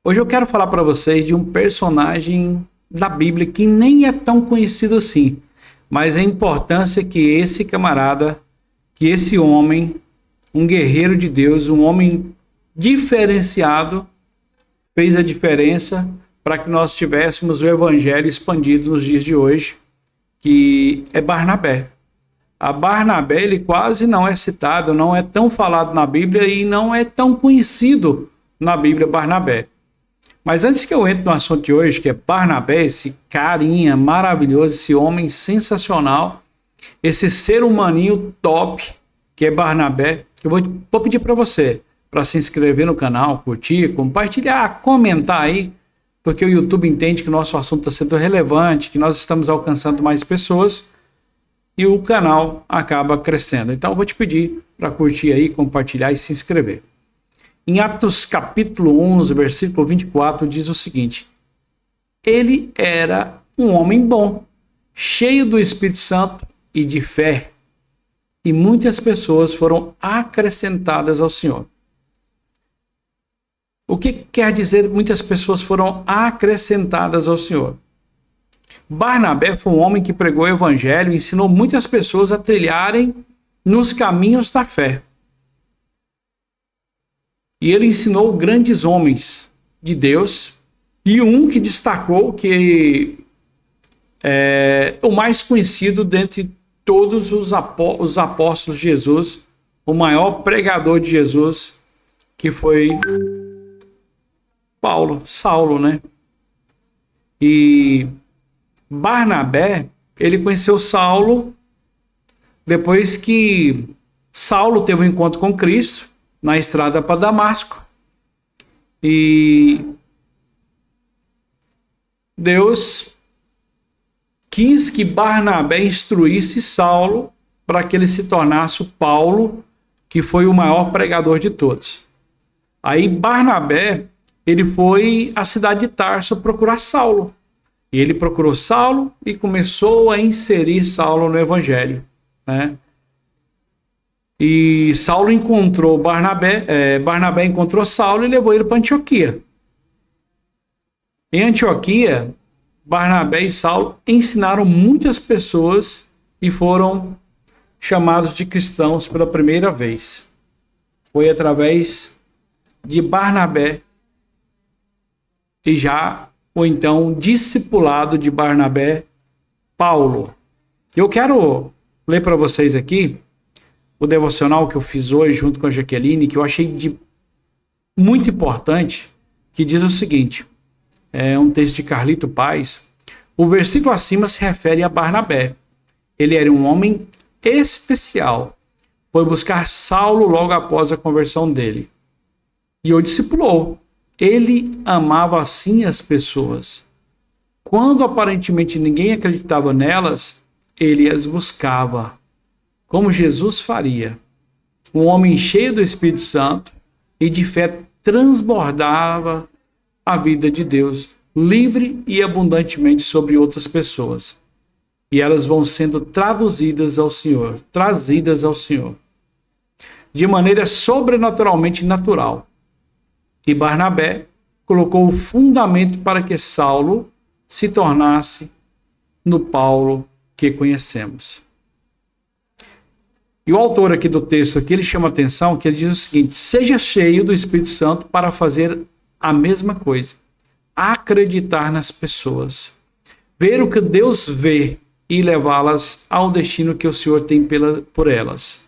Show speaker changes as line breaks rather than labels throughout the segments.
Hoje eu quero falar para vocês de um personagem da Bíblia que nem é tão conhecido assim, mas a importância que esse camarada, que esse homem, um guerreiro de Deus, um homem diferenciado, fez a diferença para que nós tivéssemos o evangelho expandido nos dias de hoje, que é Barnabé. A Barnabé, ele quase não é citado, não é tão falado na Bíblia e não é tão conhecido na Bíblia Barnabé. Mas antes que eu entre no assunto de hoje, que é Barnabé, esse carinha maravilhoso, esse homem sensacional, esse ser humaninho top, que é Barnabé, eu vou pedir para você, para se inscrever no canal, curtir, compartilhar, comentar aí, porque o YouTube entende que o nosso assunto está sendo relevante, que nós estamos alcançando mais pessoas e o canal acaba crescendo. Então eu vou te pedir para curtir aí, compartilhar e se inscrever. Em Atos capítulo 11, versículo 24, diz o seguinte: ele era um homem bom, cheio do Espírito Santo e de fé, e muitas pessoas foram acrescentadas ao Senhor. O que quer dizer muitas pessoas foram acrescentadas ao Senhor? Barnabé foi um homem que pregou o evangelho e ensinou muitas pessoas a trilharem nos caminhos da fé. E ele ensinou grandes homens de Deus, e um que destacou, que é o mais conhecido dentre todos os apóstolos de Jesus, o maior pregador de Jesus, que foi Saulo, né? E Barnabé, ele conheceu Saulo depois que Saulo teve um encontro com Cristo na estrada para Damasco. E Deus quis que Barnabé instruísse Saulo para que ele se tornasse o Paulo, que foi o maior pregador de todos. Aí Barnabé, ele foi à cidade de Tarso procurar Saulo. E ele procurou Saulo e começou a inserir Saulo no evangelho, né? E Saulo encontrou Barnabé, Barnabé encontrou Saulo e levou ele para Antioquia. Em Antioquia, Barnabé e Saulo ensinaram muitas pessoas e foram chamados de cristãos pela primeira vez. Foi através de Barnabé e já ou então discipulado de Barnabé, Paulo. Eu quero ler para vocês aqui o devocional que eu fiz hoje junto com a Jaqueline, que eu achei muito importante, que diz o seguinte, é um texto de Carlito Paz. O versículo acima se refere a Barnabé. Ele era um homem especial. Foi buscar Saulo logo após a conversão dele e o discipulou. Ele amava assim as pessoas. Quando aparentemente ninguém acreditava nelas, ele as buscava, como Jesus faria. Um homem cheio do Espírito Santo e de fé transbordava a vida de Deus, livre e abundantemente sobre outras pessoas. E elas vão sendo trazidas ao Senhor, de maneira sobrenaturalmente natural. E Barnabé colocou o fundamento para que Saulo se tornasse no Paulo que conhecemos. E o autor aqui do texto, aqui, ele chama atenção, que ele diz o seguinte: seja cheio do Espírito Santo para fazer a mesma coisa. Acreditar nas pessoas. Ver o que Deus vê e levá-las ao destino que o Senhor tem por elas.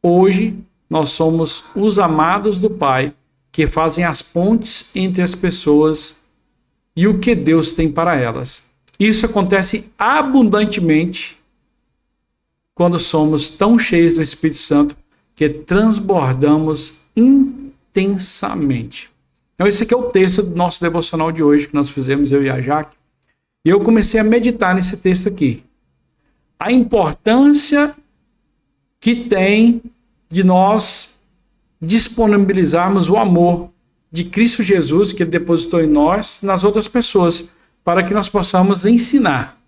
Hoje, nós somos os amados do Pai, que fazem as pontes entre as pessoas e o que Deus tem para elas. Isso acontece abundantemente quando somos tão cheios do Espírito Santo que transbordamos intensamente. Então esse aqui é o texto do nosso devocional de hoje que nós fizemos, eu e a Jaque. E eu comecei a meditar nesse texto aqui. A importância que tem de nós disponibilizarmos o amor de Cristo Jesus, que ele depositou em nós, nas outras pessoas, para que nós possamos ensinar,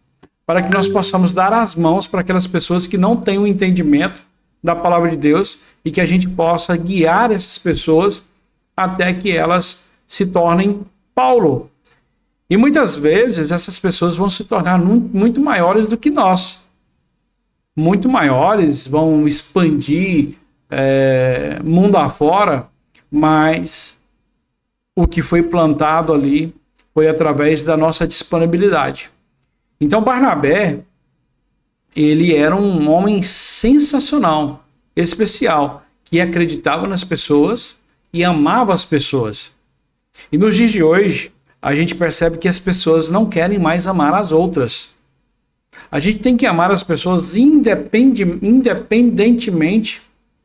para que nós possamos dar as mãos para aquelas pessoas que não têm o entendimento da palavra de Deus e que a gente possa guiar essas pessoas até que elas se tornem Paulo. E muitas vezes essas pessoas vão se tornar muito maiores do que nós. Muito maiores, vão expandir mundo afora, mas o que foi plantado ali foi através da nossa disponibilidade. Então Barnabé, ele era um homem sensacional, especial, que acreditava nas pessoas e amava as pessoas. E nos dias de hoje, a gente percebe que as pessoas não querem mais amar as outras. A gente tem que amar as pessoas independentemente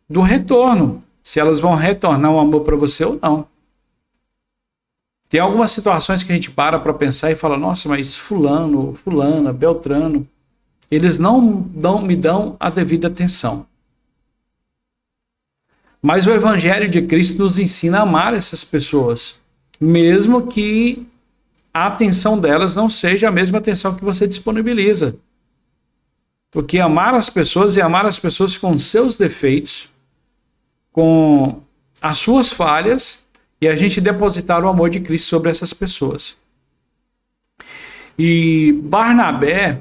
do retorno, se elas vão retornar um amor para você ou não. Tem algumas situações que a gente para pensar e fala, nossa, mas fulano, fulana, beltrano, eles não me dão a devida atenção. Mas o Evangelho de Cristo nos ensina a amar essas pessoas, mesmo que a atenção delas não seja a mesma atenção que você disponibiliza. Porque amar as pessoas é amar as pessoas com seus defeitos, com as suas falhas, e a gente depositar o amor de Cristo sobre essas pessoas. E Barnabé,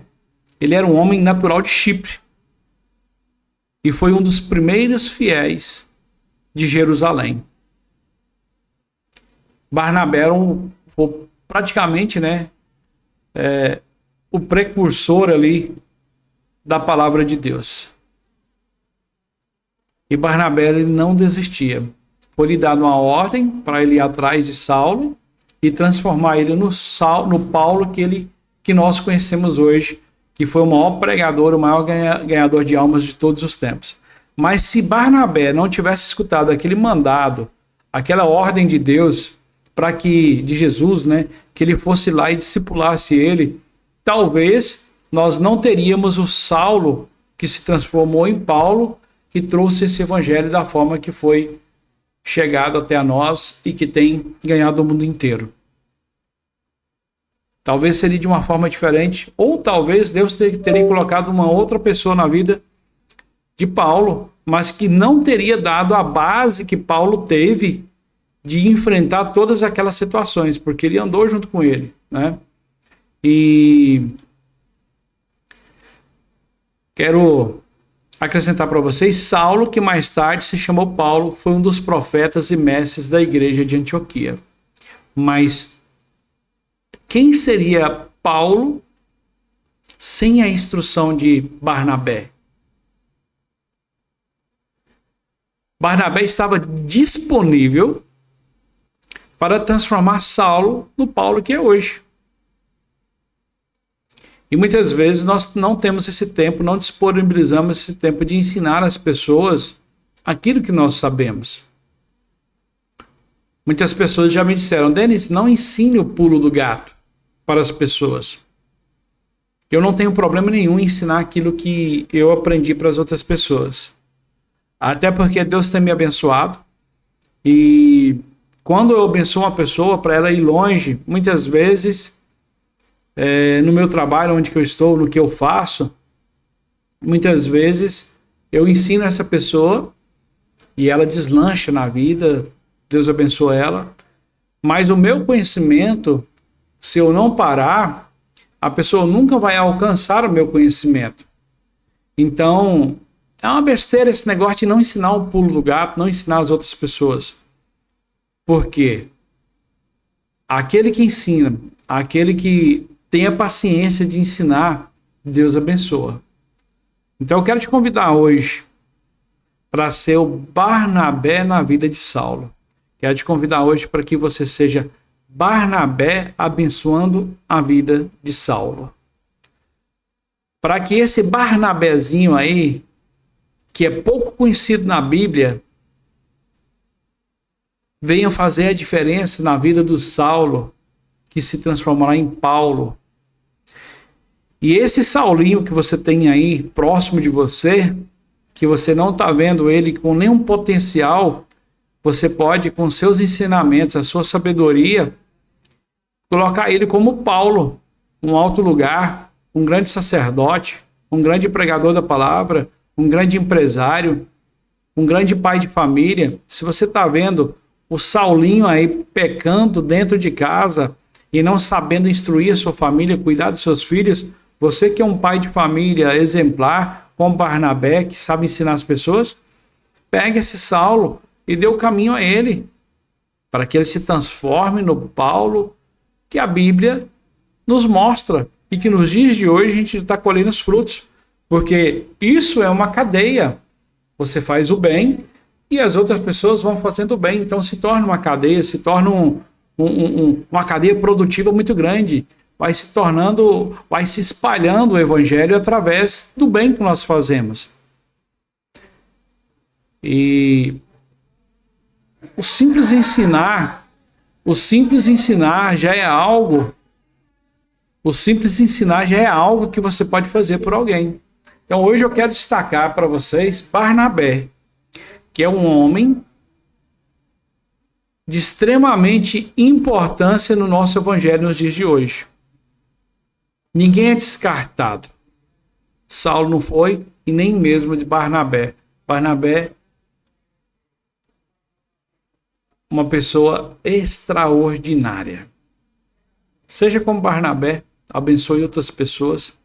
ele era um homem natural de Chipre, e foi um dos primeiros fiéis de Jerusalém. Barnabé foi praticamente, o precursor ali da palavra de Deus. E Barnabé, ele não desistia. Foi-lhe dado uma ordem para ele ir atrás de Saulo e transformar ele no Paulo que nós conhecemos hoje, que foi o maior pregador, o maior ganhador de almas de todos os tempos. Mas se Barnabé não tivesse escutado aquele mandado, aquela ordem de Deus, de Jesus, que ele fosse lá e discipulasse ele, talvez nós não teríamos o Saulo que se transformou em Paulo, que trouxe esse evangelho da forma que foi chegado até a nós e que tem ganhado o mundo inteiro. Talvez seria de uma forma diferente, ou talvez Deus teria colocado uma outra pessoa na vida de Paulo, mas que não teria dado a base que Paulo teve de enfrentar todas aquelas situações, porque ele andou junto com ele, E quero acrescentar para vocês, Saulo, que mais tarde se chamou Paulo, foi um dos profetas e mestres da igreja de Antioquia. Mas quem seria Paulo sem a instrução de Barnabé? Barnabé estava disponível para transformar Saulo no Paulo que é hoje. E muitas vezes nós não temos esse tempo, não disponibilizamos esse tempo de ensinar às pessoas aquilo que nós sabemos. Muitas pessoas já me disseram, Denis, não ensine o pulo do gato para as pessoas. Eu não tenho problema nenhum em ensinar aquilo que eu aprendi para as outras pessoas. Até porque Deus tem me abençoado. E quando eu abençoo uma pessoa para ela ir longe, muitas vezes, no meu trabalho, onde que eu estou, no que eu faço, muitas vezes eu ensino essa pessoa e ela deslancha na vida, Deus abençoa ela, mas o meu conhecimento, se eu não parar, a pessoa nunca vai alcançar o meu conhecimento. Então, é uma besteira esse negócio de não ensinar o pulo do gato, não ensinar as outras pessoas. Por quê? Aquele que ensina, aquele que tem a paciência de ensinar, Deus abençoa. Então eu quero te convidar hoje para ser o Barnabé na vida de Saulo. Quero te convidar hoje para que você seja Barnabé abençoando a vida de Saulo. Para que esse Barnabézinho aí, que é pouco conhecido na Bíblia, venha fazer a diferença na vida do Saulo, que se transformará em Paulo. E esse Saulinho que você tem aí próximo de você, que você não está vendo ele com nenhum potencial, você pode, com seus ensinamentos, a sua sabedoria, colocar ele como Paulo, um alto lugar, um grande sacerdote, um grande pregador da palavra, um grande empresário, um grande pai de família. Se você está vendo o Saulinho aí pecando dentro de casa e não sabendo instruir a sua família, cuidar dos seus filhos, você que é um pai de família exemplar, como Barnabé, que sabe ensinar as pessoas, pegue esse Saulo e dê o caminho a ele, para que ele se transforme no Paulo que a Bíblia nos mostra e que nos dias de hoje a gente está colhendo os frutos, porque isso é uma cadeia. Você faz o bem e as outras pessoas vão fazendo o bem, então se torna uma cadeia, se torna uma cadeia produtiva muito grande, vai se tornando, vai se espalhando o evangelho através do bem que nós fazemos. E o simples ensinar já é algo, que você pode fazer por alguém. Então hoje eu quero destacar para vocês Barnabé, que é um homem de extremamente importância no nosso evangelho nos dias de hoje. Ninguém é descartado. Saulo não foi, e nem mesmo de Barnabé. Barnabé, uma pessoa extraordinária. Seja como Barnabé, abençoe outras pessoas.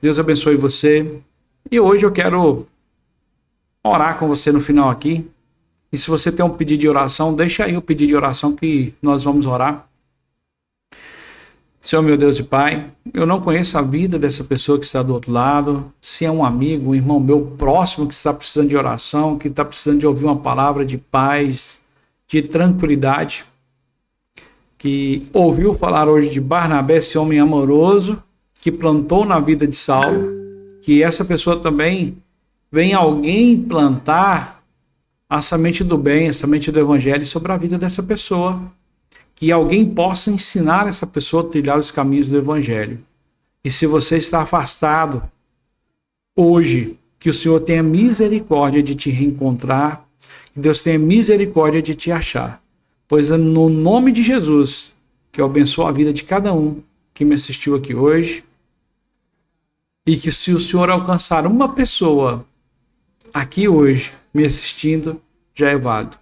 Deus abençoe você. E hoje eu quero orar com você no final aqui. E se você tem um pedido de oração, deixa aí o pedido de oração que nós vamos orar. Senhor, meu Deus e Pai, eu não conheço a vida dessa pessoa que está do outro lado, se é um amigo, um irmão meu próximo que está precisando de oração, que está precisando de ouvir uma palavra de paz, de tranquilidade, que ouviu falar hoje de Barnabé, esse homem amoroso, que plantou na vida de Saulo, que essa pessoa também venha alguém plantar a semente do bem, a semente do evangelho sobre a vida dessa pessoa, que alguém possa ensinar essa pessoa a trilhar os caminhos do evangelho. E se você está afastado hoje, que o Senhor tenha misericórdia de te reencontrar, que Deus tenha misericórdia de te achar. Pois é no nome de Jesus que eu abençoo a vida de cada um que me assistiu aqui hoje, e que se o Senhor alcançar uma pessoa aqui hoje me assistindo, já é válido.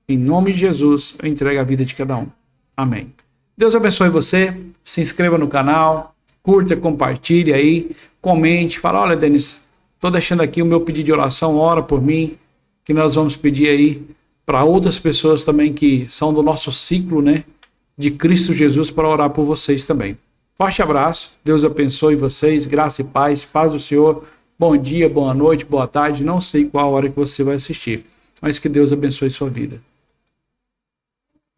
Em nome de Jesus, eu entrego a vida de cada um. Amém. Deus abençoe você, se inscreva no canal, curta, compartilhe aí, comente, fala, olha, Denis, estou deixando aqui o meu pedido de oração, ora por mim, que nós vamos pedir aí para outras pessoas também que são do nosso ciclo, né, de Cristo Jesus, para orar por vocês também. Forte abraço, Deus abençoe vocês, graça e paz, paz do Senhor, bom dia, boa noite, boa tarde, não sei qual hora que você vai assistir, mas que Deus abençoe sua vida.